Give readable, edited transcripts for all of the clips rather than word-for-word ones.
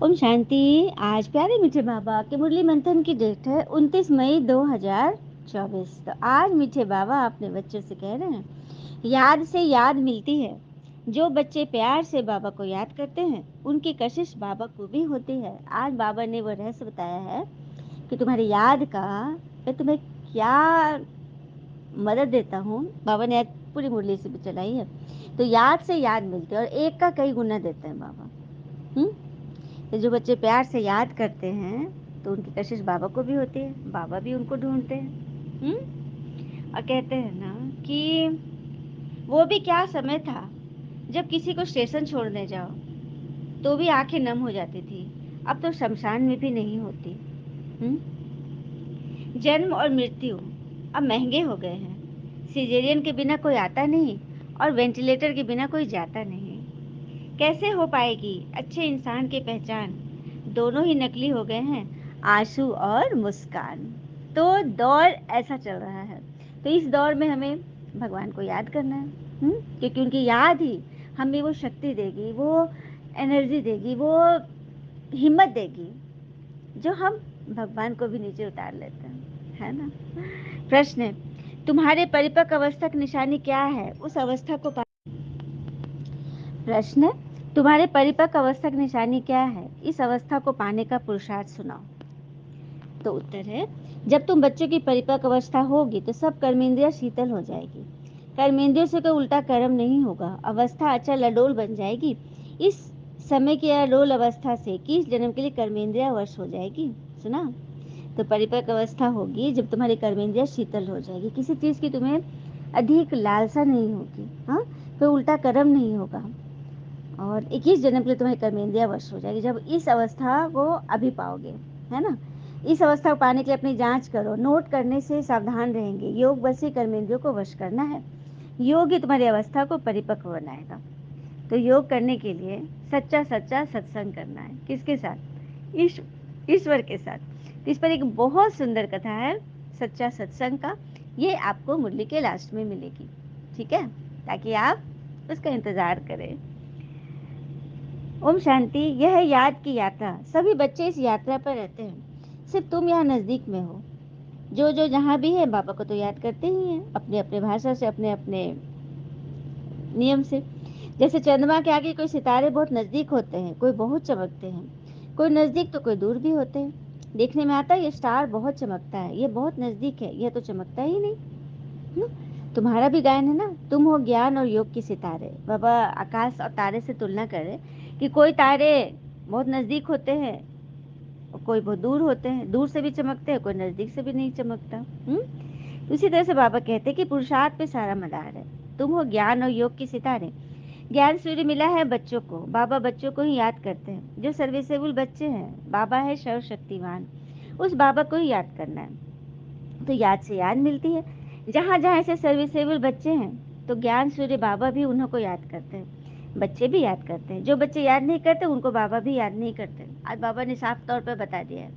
ओम शांति। आज प्यारे मीठे बाबा के मुरली मंथन की डेट है 29 मई 2024। तो आज मीठे बाबा अपने बच्चों से कह रहे हैं, याद से याद मिलती है। जो बच्चे प्यार से बाबा को याद करते हैं उनकी कशिश बाबा को भी होती है। आज बाबा ने वो रहस्य बताया है कि तुम्हारी याद का मैं तुम्हें क्या मदद देता हूँ। बाबा ने आज पूरी मुरली से भी चलाई है। तो याद से याद मिलती है और एक का कई गुना देते हैं बाबा। तो जो बच्चे प्यार से याद करते हैं तो उनकी कशिश बाबा को भी होती है, बाबा भी उनको ढूंढते हैं। और कहते हैं ना कि वो भी क्या समय था जब किसी को स्टेशन छोड़ने जाओ तो भी आंखें नम हो जाती थी। अब तो शमशान में भी नहीं होती। जन्म और मृत्यु अब महंगे हो गए हैं। सिजेरियन के बिना कोई आता नहीं और वेंटिलेटर के बिना कोई जाता नहीं। कैसे हो पाएगी अच्छे इंसान की पहचान? दोनों ही नकली हो गए हैं, आंसू और मुस्कान। तो दौर ऐसा चल रहा है। तो इस दौर में हमें भगवान को याद करना है, क्योंकि उनकी याद ही हमें वो शक्ति देगी, वो एनर्जी देगी, वो हिम्मत देगी जो हम भगवान को भी नीचे उतार लेते हैं, है ना। प्रश्न है, तुम्हारे परिपक्व अवस्था की निशानी क्या है? उस अवस्था को प्रश्न है, तुम्हारे परिपक्व अवस्था की निशानी क्या है? इस अवस्था को पाने का पुरुषार्थ सुनाओ। तो उत्तर है, जब तुम बच्चों की परिपक्व अवस्था होगी तो सब कर्मेंद्रियां शीतल हो जाएगी। कर्मेंद्रियों से कोई उल्टा कर्म नहीं होगा। अवस्था अचल अडोल बन जाएगी। इस समय की अडोल अवस्था से 21 जन्म के लिए कर्मेंद्रियां वश हो जाएगी। सुना? तो परिपक्व अवस्था होगी जब तुम्हारी कर्मेंद्रियां शीतल हो जाएगी, किसी चीज की तुम्हें अधिक लालसा नहीं होगी। हाँ, कोई उल्टा कर्म नहीं होगा और 21 जन्म के लिए तुम्हारी कर्मेंद्रियां वश हो जाएगी। जब इस अवस्था को अभी पाओगे, है ना। इस अवस्था को पाने के लिए अपनी जांच करो। नोट करने से सावधान रहेंगे। योग बस ही कर्मेंद्रियों को वश करना है। योग ही तुम्हारी अवस्था को परिपक्व बनाएगा। तो योग करने के लिए सच्चा सच्चा सत्संग करना है। किसके साथ? ईश्वर के साथ। इस पर एक बहुत सुंदर कथा है सच्चा सत्संग का। ये आपको मुरली के लास्ट में मिलेगी, ठीक है, ताकि आप उसका इंतजार करें। ओम शांति। यह है याद की यात्रा। सभी बच्चे इस यात्रा पर रहते हैं। सिर्फ तुम यहाँ नजदीक में हो। जो जो जहाँ भी है बाबा को तो याद करते ही हैं, अपने अपने भाषा से, अपने अपने नियम से। जैसे चंद्रमा के आगे कोई सितारे बहुत नजदीक होते हैं, कोई बहुत चमकते हैं। कोई नजदीक तो कोई दूर भी होते हैं। देखने में आता है ये स्टार बहुत चमकता है, ये बहुत नजदीक है, यह तो चमकता ही नहीं। तुम्हारा भी गायन है ना, तुम हो ज्ञान और योग के सितारे। बाबा आकाश और तारे से तुलना करें कि कोई तारे बहुत नजदीक होते हैं और कोई बहुत दूर होते हैं। दूर से भी चमकते हैं, कोई नजदीक से भी नहीं चमकता। उसी तरह से बाबा कहते हैं कि पुरुषार्थ पे सारा मदार है। तुम हो ज्ञान और योग के सितारे। ज्ञान सूर्य मिला है बच्चों को। बाबा बच्चों को ही याद करते हैं। जो सर्विसेबल बच्चे हैं, बाबा है सर्वशक्तिमान, उस बाबा को ही याद करना है। तो याद से याद मिलती है। जहाँ जहाँ ऐसे सर्विसेबल बच्चे हैं तो ज्ञान सूर्य बाबा भी उन्हों को याद करते हैं। बच्चे भी याद करते हैं। जो बच्चे याद नहीं करते उनको बाबा भी याद नहीं करते। आज बाबा ने साफ तौर पर बता दिया है,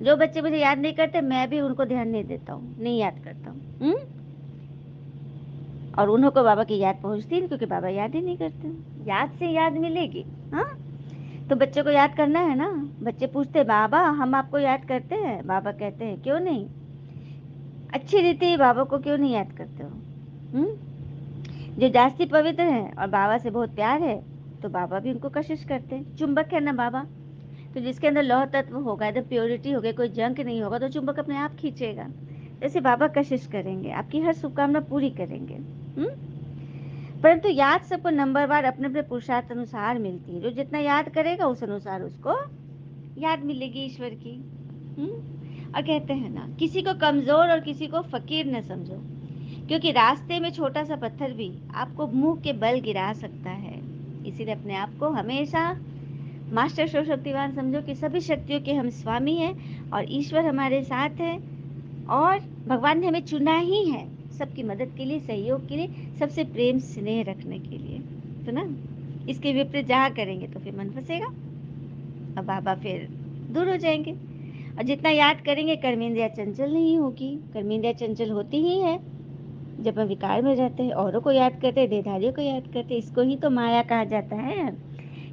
जो बच्चे मुझे याद नहीं करते मैं भी उनको ध्यान नहीं देता हूँ, नहीं याद करता हूँ। और उन्हों को बाबा की याद पहुँचती है क्योंकि बाबा याद ही नहीं करते। याद से याद मिलेगी। हाँ, तो बच्चों को याद करना है ना। बच्चे पूछते बाबा हम आपको याद करते हैं। बाबा कहते हैं क्यों नहीं, अच्छी रीति बाबा को क्यों नहीं याद करते हो? जो जास्ती पवित्र है और बाबा से बहुत प्यार है तो बाबा भी उनको कशिश करते हैं। चुंबक है ना बाबा, तो जिसके अंदर लौह तत्व होगा, एकदम प्योरिटी होगी, कोई जंक नहीं होगा, तो चुंबक अपने आप खींचेगा। जैसे बाबा कशिश करेंगे, आपकी हर शुभकामना पूरी करेंगे। परंतु याद सबको नंबरवार अपने अपने पुरुषार्थ अनुसार मिलती है। जो जितना याद करेगा उस अनुसार उसको याद मिलेगी ईश्वर की। और कहते हैं ना, किसी को कमजोर और किसी को फकीर न समझो, क्योंकि रास्ते में छोटा सा पत्थर भी आपको मुंह के बल गिरा सकता है। इसीलिए अपने आप को हमेशा मास्टर सर्वशक्तिवान समझो कि सभी शक्तियों के हम स्वामी हैं और ईश्वर हमारे साथ है और भगवान ने हमें चुना ही है सबकी मदद के लिए, सहयोग के लिए, सबसे प्रेम स्नेह रखने के लिए। तो ना, इसके विपरीत जहाँ करेंगे तो फिर मन फंसेगा और बाबा फिर दूर हो जाएंगे। और जितना याद करेंगे कर्मेंद्रिया चंचल नहीं होगी। कर्मेंद्रिया चंचल होती ही है जब हम विकार में रहते हैं, औरों को याद करते हैं, देहधारियों को याद करते हैं। इसको ही तो माया कहा जाता है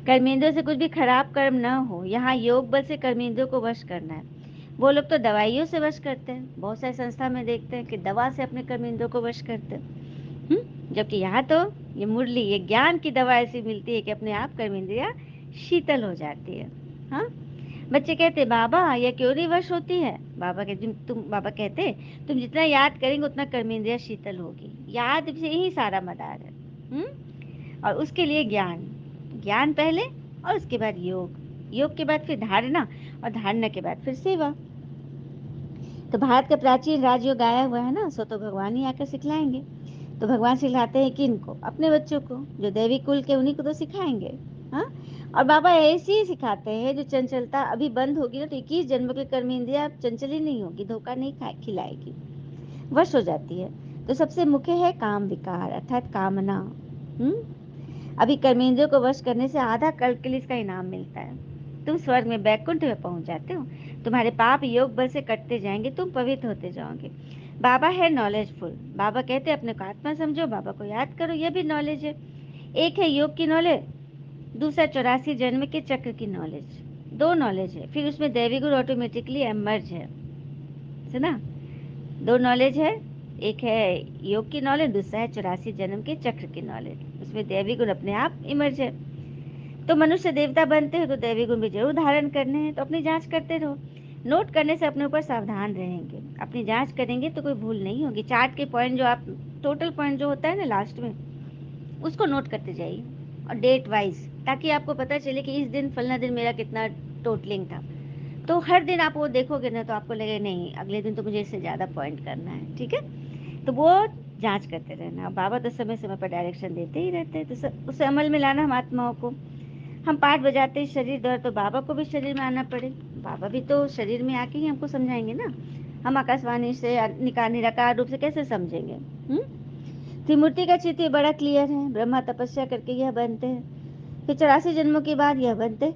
कर्मेंद्रियों से कुछ भी खराब कर्म न हो, यहाँ योग बल से कर्मेंद्रियों को वश करना है। वो लोग तो दवाइयों से वश करते हैं, बहुत सारी संस्था में देखते हैं कि दवा से अपने कर्मेंद्रियों को वश करते हैं। जबकि यहाँ तो ये मुरली, ये ज्ञान की दवा ऐसी मिलती है कि अपने आप कर्मेंद्रियाँ शीतल हो जाती है। हाँ, बच्चे कहते बाबा ये क्यों नहीं वश होती है? बाबा कहते तुम जितना याद करेंगे उतना कर्मेंद्रियाँ शीतल होगी। याद से ही सारा मदार है। और उसके लिए ज्ञान, ज्ञान पहले और उसके बाद योग, योग के बाद फिर धारणा और धारणा के बाद फिर सेवा। तो भारत का प्राचीन राजयोग आया हुआ है ना, सो तो भगवान ही आकर सिखलाएंगे। तो भगवान सिखलाते हैं कि इनको अपने बच्चों को, जो देवी कुल के उन्हीं को तो सिखाएंगे। हाँ, और बाबा ऐसे ही सिखाते हैं, जो चंचलता अभी बंद होगी ना तो 21 जन्म की कर्म इंद्रिया चंचल ही नहीं होगी, धोखा नहीं खिलाएगी, वश हो जाती है। तो सबसे मुख्य है काम विकार अर्थात कामना। अभी कर्मेंद्रियों को वश करने से आधा कल्प के लिए इसका इनाम मिलता है। तुम स्वर्ग में बैकुंठ में पहुंच जाते हो, तुम्हारे पाप योग बल से कटते जाएंगे, तुम पवित्र होते जाओगे। बाबा है नॉलेजफुल, बाबा कहते हैं अपने को आत्मा समझो, बाबा को याद करो, यह भी नॉलेज है। एक है योग की नॉलेज, दूसरा 84 जन्म के चक्र की नॉलेज। दो नॉलेज है, फिर उसमें दैवी गुण ऑटोमेटिकली एमर्ज है। सुना, दो नॉलेज है, एक है योग की नॉलेज, दूसरा है 84 जन्म के चक्र की नॉलेज। उसमें दैवी गुण अपने आप इमर्ज है। तो मनुष्य देवता बनते हो तो दैवी गुण भी जरूर धारण करने हैं, तो अपनी जांच करते रहो। नोट करने से अपने ऊपर सावधान रहेंगे, अपनी जांच करेंगे तो कोई भूल नहीं होगी। चार्ट के पॉइंट जो आप, टोटल पॉइंट जो होता है ना लास्ट में, उसको नोट करते जाइए और डेट वाइज, ताकि आपको पता चले कि इस दिन फलना दिन मेरा कितना टोटलिंग था। तो हर दिन आप वो देखोगे ना तो आपको लगे नहीं अगले दिन तो मुझे इससे ज़्यादा पॉइंट करना है। ठीक है, तो वो जांच करते रहना। बाबा तो समय समय पर डायरेक्शन देते ही रहते हैं, तो उसे अमल में लाना हम आत्माओं को। हम पाठ बजाते हैं शरीर दर्द, तो बाबा को भी शरीर में आना पड़े, बाबा भी तो शरीर में आके ही हमको समझाएंगे ना। हम आकाशवाणी से निराकार रूप से कैसे समझेंगे? त्रिमूर्ति का चित्र बड़ा क्लियर है, ब्रह्मा तपस्या करके यह बनते हैं, फिर 84 जन्मों के बाद यह बनते।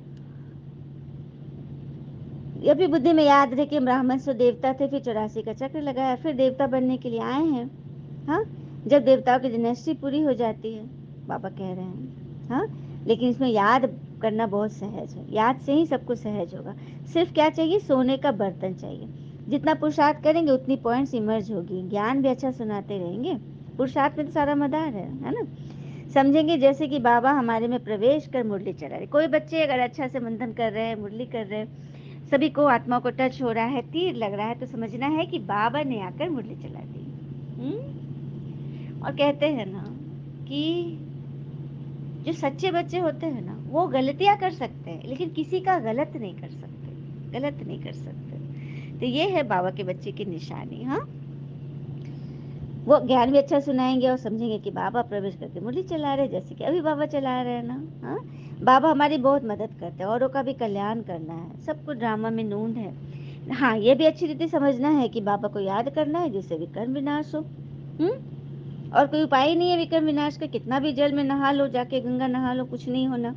ये भी बुद्धि में याद रहे कि ब्राह्मण से देवता थे, फिर 84 का चक्र लगाया, फिर देवता बनने के लिए आए हैं। हाँ, जब देवताओं की डिनेस्टी पूरी हो जाती है, बाबा कह रहे हैं। हाँ, लेकिन इसमें याद करना बहुत सहज है, याद से ही सब कुछ सहज होगा। सिर्फ क्या चाहिए? सोने का बर्तन चाहिए। जितना पुरुषार्थ करेंगे उतनी पॉइंट्स इमर्ज होगी, ज्ञान भी अच्छा सुनाते रहेंगे। पुरुषार्थ में तो सारा मदार है ना। समझेंगे जैसे कि बाबा हमारे में प्रवेश कर मुरली चला रहे। कोई बच्चे अगर अच्छा से मंथन कर रहे हैं, मुरली कर रहे हैं, सभी को आत्मा को टच हो रहा है, तीर लग रहा है, तो समझना है कि बाबा ने आकर मुरली चला दी। और कहते हैं ना कि जो सच्चे बच्चे होते हैं ना वो गलतियां कर सकते हैं, लेकिन किसी का गलत नहीं कर सकते, गलत नहीं कर सकते। तो ये है बाबा के बच्चे की निशानी। हाँ, वो ज्ञान भी अच्छा सुनाएंगे और समझेंगे कि बाबा प्रवेश करके मुरली चला रहे, जैसे कि अभी बाबा चला रहे हैं ना। हाँ, बाबा हमारी बहुत मदद करते हैं, औरों का भी कल्याण करना है, सबको ड्रामा में नूंद है। हाँ, ये भी अच्छी रीति समझना है कि बाबा को याद करना है जिससे विकर्म विनाश हो। और कोई उपाय ही नहीं है विकर्म विनाश का, कितना भी जल में नहा लो, जाके गंगा नहा लो, कुछ नहीं होना।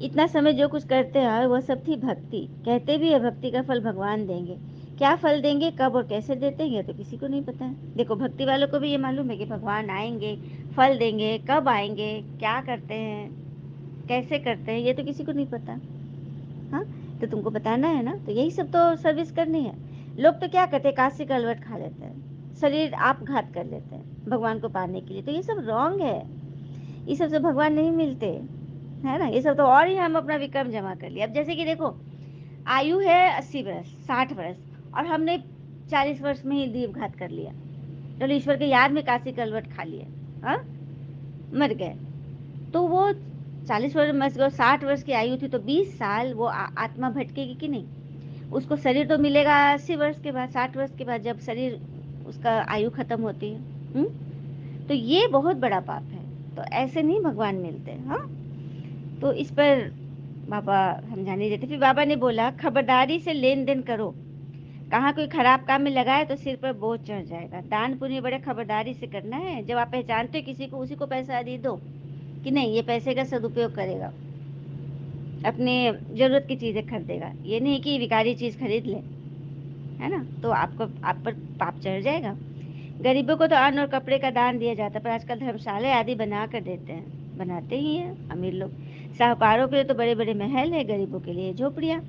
इतना समय जो कुछ करते आए वह सब थी भक्ति। कहते भी है भक्ति का फल भगवान देंगे, क्या फल देंगे, कब और कैसे देते हैं तो किसी को नहीं पता है। देखो भक्ति वालों को भी ये मालूम है कि भगवान आएंगे, फल देंगे, कब आएंगे, क्या करते हैं, कैसे करते हैं, ये तो किसी को नहीं पता। हाँ, तो तुमको बताना है ना, तो यही सब तो सर्विस करनी है। लोग तो क्या करते हैं, काशी का अलवट खा लेते हैं, शरीर आप घात कर लेते हैं भगवान को पाने के लिए, तो ये सब रॉन्ग है। ये सब से भगवान नहीं मिलते, है ना। ये सब तो और ही हम अपना विक्रम जमा कर लिया। अब जैसे कि देखो, आयु है 80 वर्ष, 60 वर्ष, और हमने 40 वर्ष में ही दीप घात कर लिया, चलो ईश्वर के याद में काशी कलवट खा लिया, हाँ, मर गए। तो वो 40 वर्ष मर गए, 60 वर्ष की आयु थी, तो 20 साल वो आत्मा भटकेगी कि नहीं? उसको शरीर तो मिलेगा 80 वर्ष के बाद, 60 वर्ष के बाद, जब शरीर उसका आयु खत्म होती है। तो ये बहुत बड़ा पाप है, तो ऐसे नहीं भगवान मिलते। हाँ, तो इस पर बाबा समझाने देते। फिर बाबा ने बोला खबरदारी से लेन देन करो, कहाँ कोई खराब काम में लगाए तो सिर पर बोझ चढ़ जाएगा। दान पुण्य बड़े खबरदारी से करना है। जब आप पहचानते हो किसी को, उसी को पैसा दे दो कि नहीं ये पैसे का सदुपयोग करेगा, अपने जरूरत की चीजें खरीदेगा, ये नहीं कि विकारी चीज खरीद ले, है ना, तो आपको आप पर पाप चढ़ जाएगा। गरीबों को तो अन्न और कपड़े का दान दिया जाता है, पर आजकल धर्मशाला आदि बना कर देते हैं, बनाते ही हैं अमीर लोग। साहूकारों के लिए तो बड़े बड़े महल है, गरीबों के लिए झोपड़ियाँ।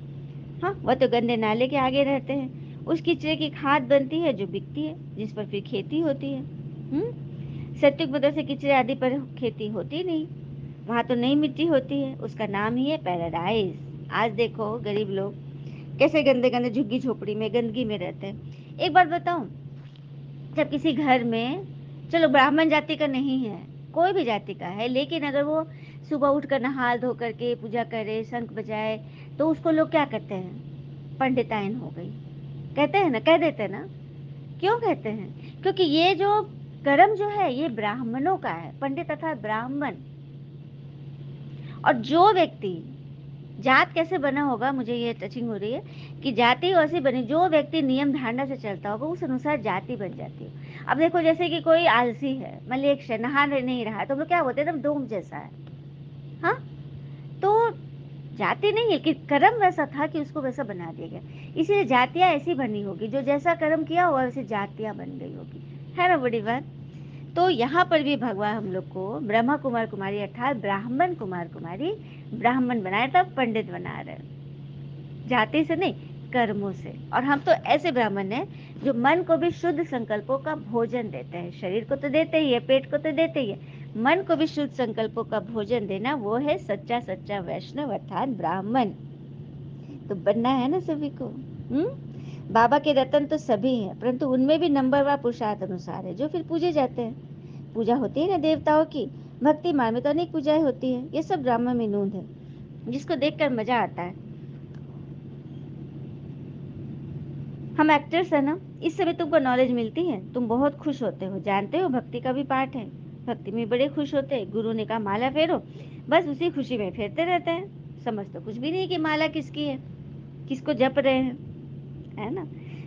हाँ, वह तो गंदे नाले के आगे रहते हैं। उस कीचड़े की खाद बनती है जो बिकती है, जिस पर फिर खेती होती है। सत्युग बदल से कीचड़े आदि पर खेती होती नहीं, वहाँ तो नई मिट्टी होती है, उसका नाम ही है पैराडाइज। आज देखो गरीब लोग कैसे गंदे गंदे झुग्गी झोपड़ी में गंदगी में रहते हैं। एक बात बताऊं, जब किसी घर में, चलो ब्राह्मण जाति का नहीं है, कोई भी जाति का है, लेकिन अगर वो सुबह उठकर नहा धो करके पूजा करे, शंख बजाए, तो उसको लोग क्या कहते हैं? पंडिताइन हो गई, कहते हैं ना, कह देते हैं ना। क्यों कहते हैं? क्योंकि ये जो कर्म जो है ये ब्राह्मणों का है, पंडित अर्थात ब्राह्मण। और जो व्यक्ति, जात कैसे बना होगा, मुझे ये टचिंग हो रही है कि जाति वैसे बनी, जो व्यक्ति नियम धारणा से चलता होगा उस अनुसार जाति बन जाती है। अब देखो जैसे कि कोई आलसी है, मलेक्ष है, नहा नहीं रहा है, तो हम लोग क्या बोलते हैं? एकदम डोम जैसा है। हाँ, तो जाति नहीं है कि कर्म वैसा था कि उसको वैसा बना दिया गया, इसीलिए जातियां ऐसी बनी होगी, जो जैसा कर्म किया होगा वैसे जातियां बन गई होगी, है ना बड़ी बात। तो यहाँ पर भी भगवान हम लोग को ब्रह्मा कुमार कुमारी अर्थात ब्राह्मण कुमार कुमारी, ब्राह्मण बनाया था, पंडित बना रहे, जाति से नहीं, कर्मों से। और हम तो ऐसे ब्राह्मण हैं जो मन को भी शुद्ध संकल्पों का भोजन देते हैं। शरीर को तो देते ही है, पेट को तो देते ही है, मन को भी शुद्ध संकल्पों का भोजन देना, वो है सच्चा सच्चा वैष्णव अर्थात ब्राह्मण। तो बनना है ना सभी को। बाबा के रतन तो सभी हैं, परंतु उनमें भी नंबरवार पुरुषार्थ अनुसार है जो फिर पूजे जाते हैं। पूजा होती है ना देवताओं की, भक्ति मार्ग में तो अनेक पूजाएं होती है, ये सब ब्राह्मण में नूंद है, जिसको देखकर मजा आता है। हम एक्टर्स है ना, इस समय तुमको नॉलेज मिलती है, तुम बहुत खुश होते हो, जानते हो भक्ति का भी पाठ है, भक्ति में बड़े खुश होते हैं। गुरु ने कहा माला फेरो, बस उसी खुशी में फेरते रहते हैं, समझ तो कुछ भी नहीं कि माला किसकी है, किसको जप रहे हैं, है ना।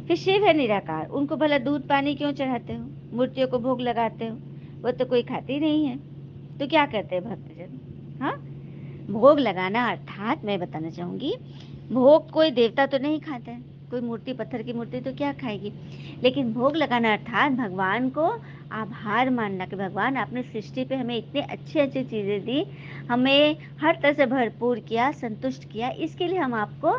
फिर शिव है निराकार, उनको भला दूध पानी क्यों चढ़ाते हो, मूर्तियों को भोग लगाते हो, वो तो कोई खाती नहीं है, तो क्या करते हैं भक्तजन? हाँ, भोग लगाना अर्थात मैं बताना चाहूंगी, भोग कोई देवता तो नहीं खाता है, कोई मूर्ति, पत्थर की मूर्ति तो क्या खाएगी, लेकिन भोग लगाना अर्थात भगवान को आभार मानना कि भगवान आपने सृष्टि पे हमें इतने अच्छे अच्छे चीजें दी, हमें हर तरह से भरपूर किया, संतुष्ट किया, इसके लिए हम आपको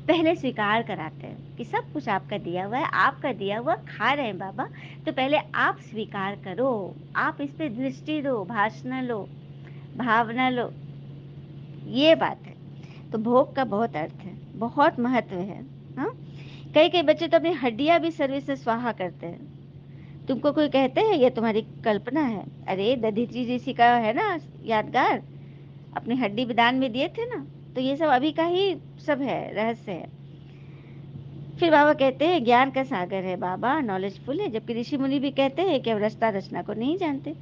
पहले स्वीकार कराते हैं कि सब कुछ आपका दिया हुआ है, आपका दिया हुआ खा रहे हैं बाबा, तो पहले आप स्वीकार करो, आप इस पे दृष्टि दो, भाषण लो, भावना लो, ये बात है। तो भोग का बहुत अर्थ है, बहुत महत्व है। हाँ, कई कई बच्चे तो अपनी हड्डियां भी सर्विस से स्वाहा करते हैं। तुमको कोई कहते हैं ये तुम्हारी कल्पना है, अरे दधीचि ऋषि का है ना यादगार, अपनी हड्डी दान में दिए थे ना, तो ये सब अभी का ही सब है, रहस्य है। फिर बाबा कहते हैं ज्ञान का सागर है बाबा, नॉलेजफुल है, जबकि ऋषि मुनि भी कहते हैं कि हम रचना रचना को नहीं जानते।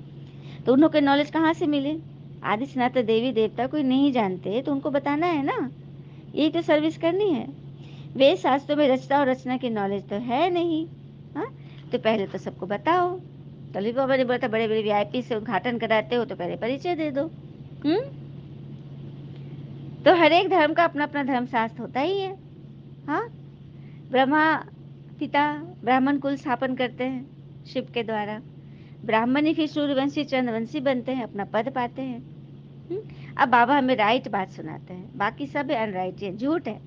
तो उन्हों के नॉलेज कहाँ से मिले? आदि सनातन देवी देवता कोई नहीं जानते तो उनको बताना है ना, यही तो सर्विस करनी है। वेद शास्त्रों में रचना और रचना की नॉलेज तो है नहीं। हाँ, तो पहले तो सबको बताओ। तभी बाबा ने बोला था बड़े बड़े वीआईपी से उद्घाटन कराते हो तो पहले परिचय दे दो। तो हर एक धर्म का अपना अपना धर्म शास्त्र होता ही है। हाँ, ब्रह्मा पिता ब्राह्मण कुल स्थापन करते हैं शिव के द्वारा, ब्राह्मण ही फिर सूर्यवंशी चंद्रवंशी बनते हैं, अपना पद पाते हैं। अब बाबा हमें राइट बात सुनाते हैं, बाकी सब अनराइट है, झूठ है।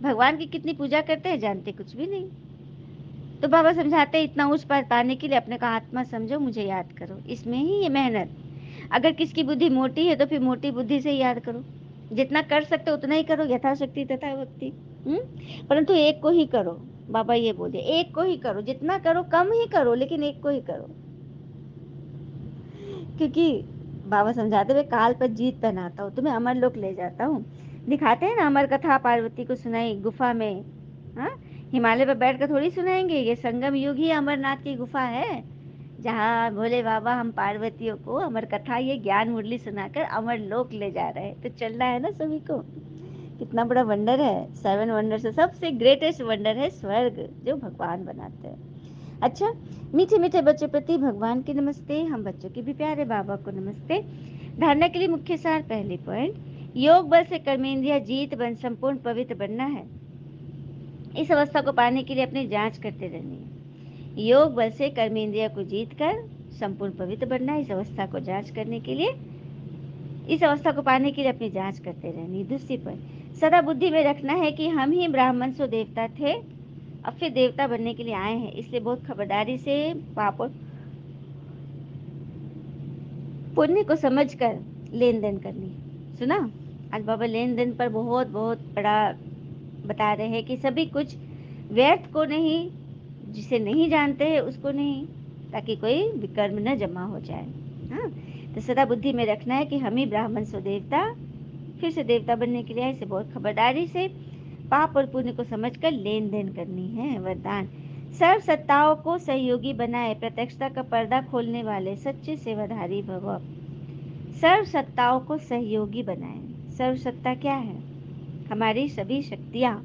भगवान की कितनी पूजा करते हैं, जानते कुछ भी नहीं। तो बाबा समझाते हैं इतना उच्च पद पाने के लिए अपने को आत्मा समझो, मुझे याद करो, इसमें ही ये मेहनत। अगर किसकी बुद्धि मोटी है तो फिर मोटी बुद्धि से याद करो, जितना कर सकते हो उतना ही करो, यथाशक्ति तथा भक्ति। परंतु एक को ही करो, बाबा ये बोले एक को ही करो, जितना करो कम ही करो, लेकिन एक को ही करो। क्योंकि बाबा समझाते हुए काल पर जीत पहनाता हूँ, तुम्हें अमर लोक ले जाता हूँ। दिखाते हैं ना अमर कथा, पार्वती को सुनाई गुफा में। हाँ, हिमालय पर बैठ कर थोड़ी सुनाएंगे, ये संगम युग ही अमरनाथ की गुफा है, जहाँ भोले बाबा हम पार्वतियों को अमर कथा, ये ज्ञान मुरली सुनाकर अमर लोक ले जा रहे हैं। तो चलना है ना सभी को। कितना बड़ा वंडर है, 7 वंडर से सबसे ग्रेटेस्ट वंडर है स्वर्ग, जो भगवान बनाते हैं। अच्छा, मीठे मीठे बच्चों प्रति भगवान की नमस्ते, हम बच्चों के भी प्यारे बाबा को नमस्ते। धारणा के लिए मुख्य सार, पहले पॉइंट, योग बल से कर्मेंद्रिया जीत बन संपूर्ण पवित्र बनना है। इस अवस्था को पाने के लिए अपनी जांच करते रहनी है। योग बल से कर्मेंद्रिया को जीत कर संपूर्ण पवित्र बनना है, इस अवस्था को जांच करने के लिए इस अवस्था को पाने के लिए अपनी जांच करते रहनी। दूसरी पर सदा बुद्धि में रखना है कि हम ही ब्राह्मण सो देवता थे, अब फिर देवता बनने के लिए आए हैं, इसलिए बहुत खबरदारी से पाप और पुण्य को समझकर लेन देन करनी। सुना, आज बाबा लेन देन पर बहुत बहुत बड़ा बता रहे हैं कि सभी कुछ व्यर्थ को नहीं, जिसे नहीं जानते हैं उसको नहीं, ताकि कोई विकर्म न जमा हो जाए। हाँ, तो सदा बुद्धि में रखना है कि हम ही ब्राह्मण सो देवता, फिर से देवता बनने के लिए इसे बहुत खबरदारी से पाप और पुण्य को समझकर लेन देन करनी है। वरदान, सर्व सत्ताओं को सहयोगी बनाए, प्रत्यक्षता का पर्दा खोलने वाले सच्चे सेवाधारी भव। सर्व सत्ताओं को सहयोगी बनाए। सर्व सत्ता क्या है? हमारी सभी शक्तियाँ,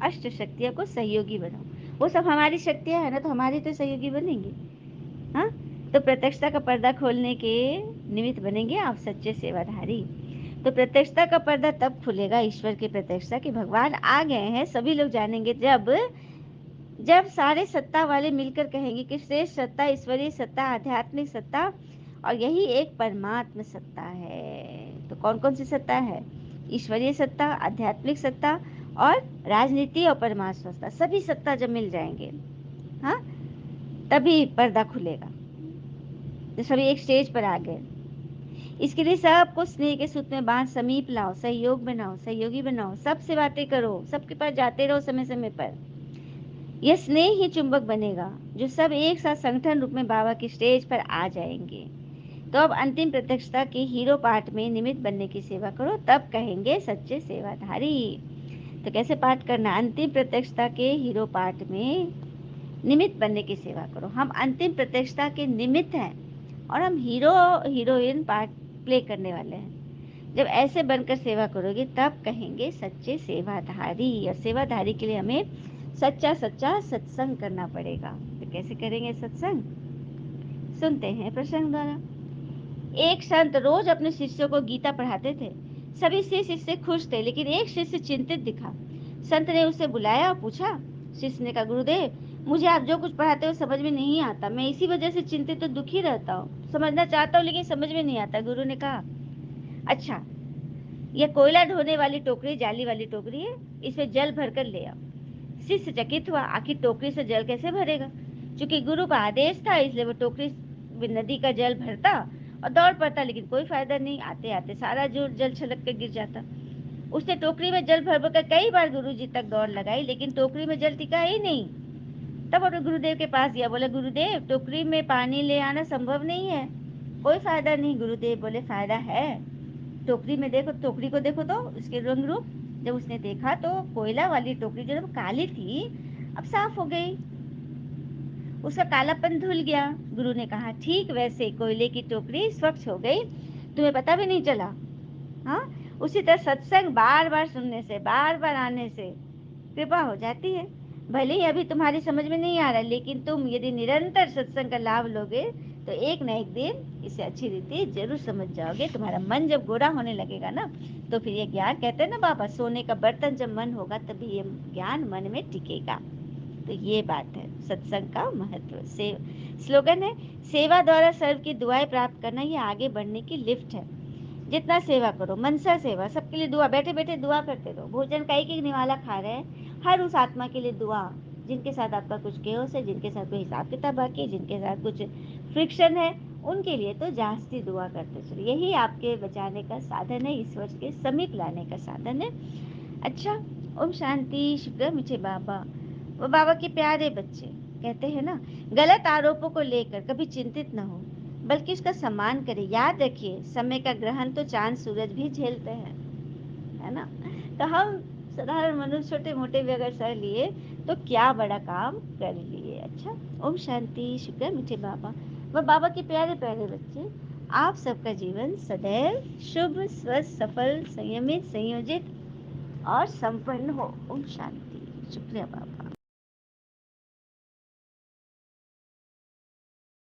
अष्ट शक्तियों को सहयोगी बनाओ। वो सब हमारी शक्तियाँ है ना, तो हमारी तो सहयोगी बनेंगी। हाँ, तो प्रत्यक्षता का पर्दा खोलने के निमित्त बनेंगे आप सच्चे सेवाधारी। तो प्रत्यक्षता का पर्दा तब खुलेगा, ईश्वर की प्रत्यक्षता कि भगवान आ गए हैं, सभी लोग जानेंगे जब जब सारे सत्ता वाले मिलकर कहेंगे कि श्रेष्ठ सत्ता ईश्वरीय सत्ता, आध्यात्मिक सत्ता और यही एक परमात्म सत्ता है। तो कौन कौन सी सत्ता है? ईश्वरीय सत्ता, आध्यात्मिक सत्ता और राजनीति और परमात्म सत्ता, सभी सत्ता जब मिल जाएंगे, हाँ, तभी पर्दा खुलेगा, तो सभी एक स्टेज पर आ गए। इसके लिए सबको स्नेह के सूत्र में बांध समीप लाओ, सहयोग बनाओ, सहयोगी बनाओ, सबसे बातें करो, सबके पास जाते रहो समय समय पर। यह स्नेह ही चुंबक बनेगा जो सब एक साथ संगठन रूप में बाबा की स्टेज पर आ जाएंगे। तो अब अंतिम प्रत्यक्षता के हीरो पाठ में निमित्त बनने की सेवा करो, तब कहेंगे सच्चे सेवाधारी। तो कैसे पाठ करना? अंतिम प्रत्यक्षता के हीरो पाठ में निमित्त बनने की सेवा करो। हम अंतिम प्रत्यक्षता के निमित्त हैं और हम हीरो हीरोइन पार्ट प्ले करने वाले हैं। जब ऐसे बनकर सेवा करोगे तब कहेंगे सच्चे सेवाधारी। और सेवाधारी के लिए हमें सच्चा सच्चा सत्संग करना पड़ेगा। तो कैसे करेंगे सत्संग? सुनते हैं प्रसंग द्वारा। एक संत रोज अपने शिष्यों को गीता पढ़ाते थे। सभी शिष्य खुश थे, लेकिन एक शिष्य चिंतित दिखा। संत ने उसे बुलाया और पूछा। शिष्य ने कहा, गुरुदेव, मुझे आप जो कुछ पढ़ाते हो समझ में नहीं आता, मैं इसी वजह से चिंतित और दुखी रहता हूँ। समझना चाहता हूँ लेकिन समझ में नहीं आता। गुरु ने कहा, अच्छा, यह कोयला ढोने वाली टोकरी जाली वाली टोकरी है, इसमें जल भरकर ले आओ। शिष्य चकित हुआ, आखिर टोकरी से जल कैसे भरेगा? चूंकि गुरु का आदेश था इसलिए वो टोकरी नदी का जल भरता और दौड़ पड़ता, लेकिन कोई फायदा नहीं, आते आते सारा जो जल छलक कर गिर जाता। उसने टोकरी में जल भर भर कर कई बार गुरु जी तक दौड़ लगाई, लेकिन टोकरी में जल टिका ही नहीं। तब वो गुरुदेव के पास गया, बोले, गुरुदेव, टोकरी में पानी ले आना संभव नहीं है, कोई फायदा नहीं। गुरुदेव बोले, फायदा है, टोकरी में देखो, टोकरी को देखो तो उसके रंग रूप। जब उसने देखा तो कोयला वाली टोकरी जो काली थी अब साफ हो गई, उसका कालापन धुल गया। गुरु ने कहा, ठीक वैसे कोयले की टोकरी स्वच्छ हो गई, तुम्हें पता भी नहीं चला। हाँ, उसी तरह सत्संग बार बार सुनने से, बार बार आने से कृपा हो जाती है। भले ही अभी तुम्हारी समझ में नहीं आ रहा, लेकिन तुम यदि निरंतर सत्संग का लाभ लोगे तो एक न एक दिन इसे अच्छी रीति जरूर समझ जाओगे। तुम्हारा मन जब गोरा होने लगेगा ना, तो फिर ये ज्ञान, कहते हैं ना बाबा, सोने का बर्तन जब मन होगा तभी ये ज्ञान मन में टिकेगा। तो ये बात है सत्संग का महत्व। से स्लोगन है, सेवा द्वारा सर्व की दुआएं प्राप्त करना, ये आगे बढ़ने की लिफ्ट है। जितना सेवा करो, मनसा सेवा, सबके लिए दुआ, बैठे बैठे दुआ करते रहो। भोजन का एक एक निवाला खा रहे हैं, हर उस आत्मा के लिए दुआ जिनके साथ आपका कुछ केओस है, जिनके साथ कोई हिसाब किताब बाकी है, जिनके साथ कुछ फ्रिक्शन है, उनके लिए तो जास्ती दुआ करते चलो। यही आपके बचाने का साधन है, ईश्वर के समीप लाने का साधन है। अच्छा, ओम शांति। शुक्र मीठे बाबा, वो बाबा के प्यारे बच्चे कहते हैं ना, गलत आरोपों को लेकर कभी चिंतित न हो, बल्कि उसका सम्मान करें। याद रखिए, समय का ग्रहण तो चांद सूरज भी झेलते हैं, है ना। तो हम साधारण मनुष्य छोटे मोटे भी अगर सह लिए तो क्या बड़ा काम कर लिए। अच्छा, ओम शांति। शुक्र मीठे बाबा, वह बाबा के प्यारे प्यारे बच्चे, आप सबका जीवन सदैव शुभ, स्वस्थ, सफल, संयमित, संयोजित और संपन्न हो। ओम शांति। शुक्रिया बाबा।